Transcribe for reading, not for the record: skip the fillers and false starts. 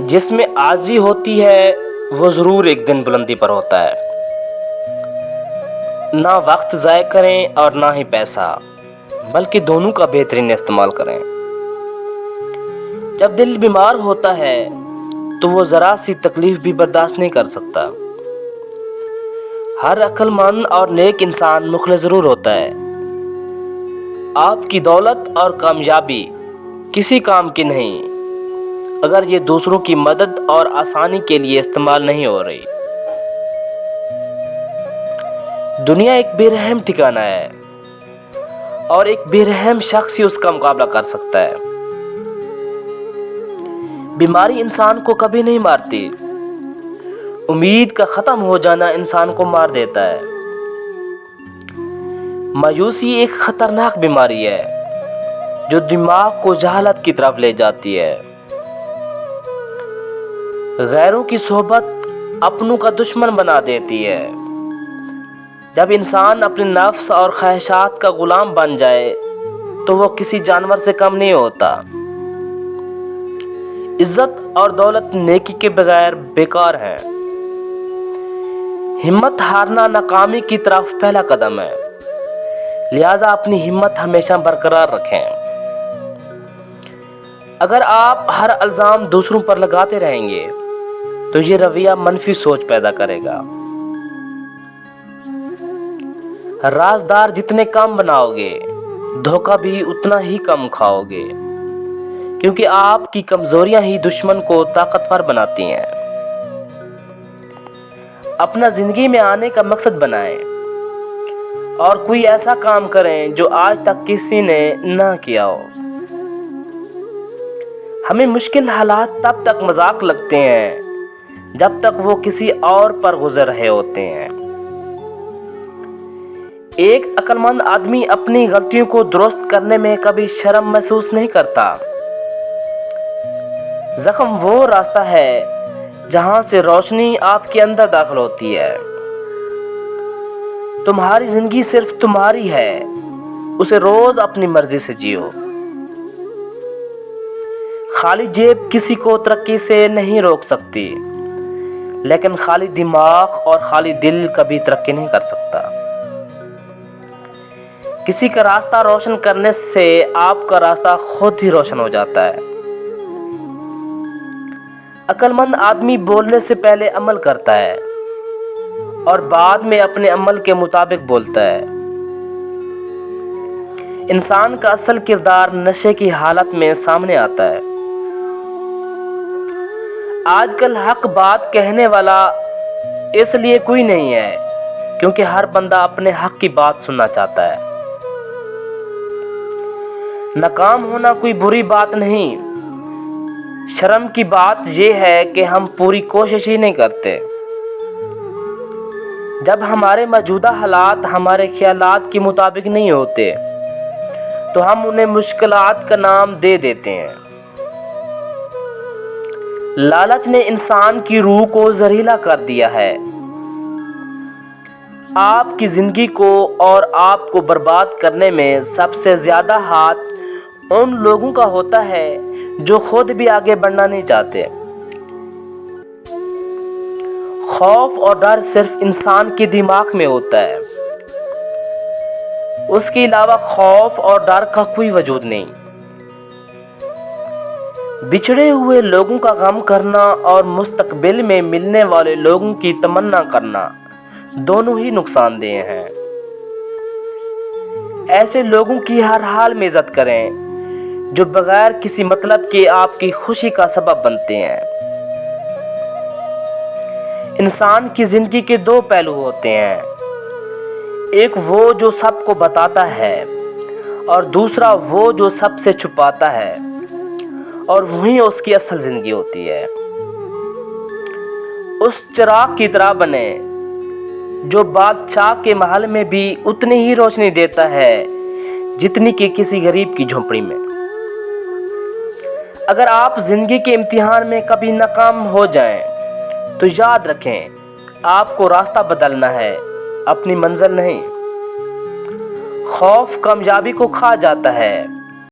جس میں عاجزی ہوتی ہے وہ ضرور ایک دن بلندی پر ہوتا ہے۔ نہ وقت ضائع کریں اور نہ ہی پیسہ، بلکہ دونوں کا بہترین استعمال کریں۔ جب دل بیمار ہوتا ہے تو وہ ذرا سی تکلیف بھی برداشت نہیں کر سکتا۔ ہر عقل مند اور نیک انسان مخلص ضرور ہوتا ہے۔ آپ کی دولت اور کامیابی کسی کام کی نہیں اگر یہ دوسروں کی مدد اور آسانی کے لیے استعمال نہیں ہو رہی۔ دنیا ایک بے رحم ٹھکانہ ہے اور ایک بے رحم شخص ہی اس کا مقابلہ کر سکتا ہے۔ بیماری انسان کو کبھی نہیں مارتی، امید کا ختم ہو جانا انسان کو مار دیتا ہے۔ مایوسی ایک خطرناک بیماری ہے جو دماغ کو جہالت کی طرف لے جاتی ہے۔ غیروں کی صحبت اپنوں کا دشمن بنا دیتی ہے۔ جب انسان اپنے نفس اور خواہشات کا غلام بن جائے تو وہ کسی جانور سے کم نہیں ہوتا۔ عزت اور دولت نیکی کے بغیر بیکار ہے۔ ہمت ہارنا ناکامی کی طرف پہلا قدم ہے، لہذا اپنی ہمت ہمیشہ برقرار رکھیں۔ اگر آپ ہر الزام دوسروں پر لگاتے رہیں گے تو یہ رویہ منفی سوچ پیدا کرے گا۔ رازدار جتنے کم بناؤ گے دھوکہ بھی اتنا ہی کم کھاؤ گے، کیونکہ آپ کی کمزوریاں ہی دشمن کو طاقتور بناتی ہیں۔ اپنا زندگی میں آنے کا مقصد بنائیں اور کوئی ایسا کام کریں جو آج تک کسی نے نہ کیا ہو۔ ہمیں مشکل حالات تب تک مذاق لگتے ہیں جب تک وہ کسی اور پر گزر رہے ہوتے ہیں۔ ایک عقل مند آدمی اپنی غلطیوں کو درست کرنے میں کبھی شرم محسوس نہیں کرتا۔ زخم وہ راستہ ہے جہاں سے روشنی آپ کے اندر داخل ہوتی ہے۔ تمہاری زندگی صرف تمہاری ہے، اسے روز اپنی مرضی سے جیو۔ خالی جیب کسی کو ترقی سے نہیں روک سکتی، لیکن خالی دماغ اور خالی دل کبھی ترقی نہیں کر سکتا۔ کسی کا راستہ روشن کرنے سے آپ کا راستہ خود ہی روشن ہو جاتا ہے۔ عقل مند آدمی بولنے سے پہلے عمل کرتا ہے اور بعد میں اپنے عمل کے مطابق بولتا ہے۔ انسان کا اصل کردار نشے کی حالت میں سامنے آتا ہے۔ آج کل حق بات کہنے والا اس لیے کوئی نہیں ہے کیونکہ ہر بندہ اپنے حق کی بات سننا چاہتا ہے۔ ناکام ہونا کوئی بری بات نہیں، شرم کی بات یہ ہے کہ ہم پوری کوشش ہی نہیں کرتے۔ جب ہمارے موجودہ حالات ہمارے خیالات کے مطابق نہیں ہوتے تو ہم انہیں مشکلات کا نام دے دیتے ہیں۔ لالچ نے انسان کی روح کو زہریلا کر دیا ہے۔ آپ کی زندگی کو اور آپ کو برباد کرنے میں سب سے زیادہ ہاتھ ان لوگوں کا ہوتا ہے جو خود بھی آگے بڑھنا نہیں چاہتے۔ خوف اور ڈر صرف انسان کے دماغ میں ہوتا ہے، اس کے علاوہ خوف اور ڈر کا کوئی وجود نہیں۔ بچھڑے ہوئے لوگوں کا غم کرنا اور مستقبل میں ملنے والے لوگوں کی تمنا کرنا دونوں ہی نقصان دہ ہیں۔ ایسے لوگوں کی ہر حال میں عزت کریں جو بغیر کسی مطلب کے آپ کی خوشی کا سبب بنتے ہیں۔ انسان کی زندگی کے دو پہلو ہوتے ہیں، ایک وہ جو سب کو بتاتا ہے اور دوسرا وہ جو سب سے چھپاتا ہے، اور وہی اس کی اصل زندگی ہوتی ہے۔ اس چراغ کی طرح بنے جو بادشاہ کے محل میں بھی اتنی ہی روشنی دیتا ہے جتنی کہ کسی غریب کی جھونپڑی میں۔ اگر آپ زندگی کے امتحان میں کبھی ناکام ہو جائیں تو یاد رکھیں آپ کو راستہ بدلنا ہے، اپنی منزل نہیں۔ خوف کامیابی کو کھا جاتا ہے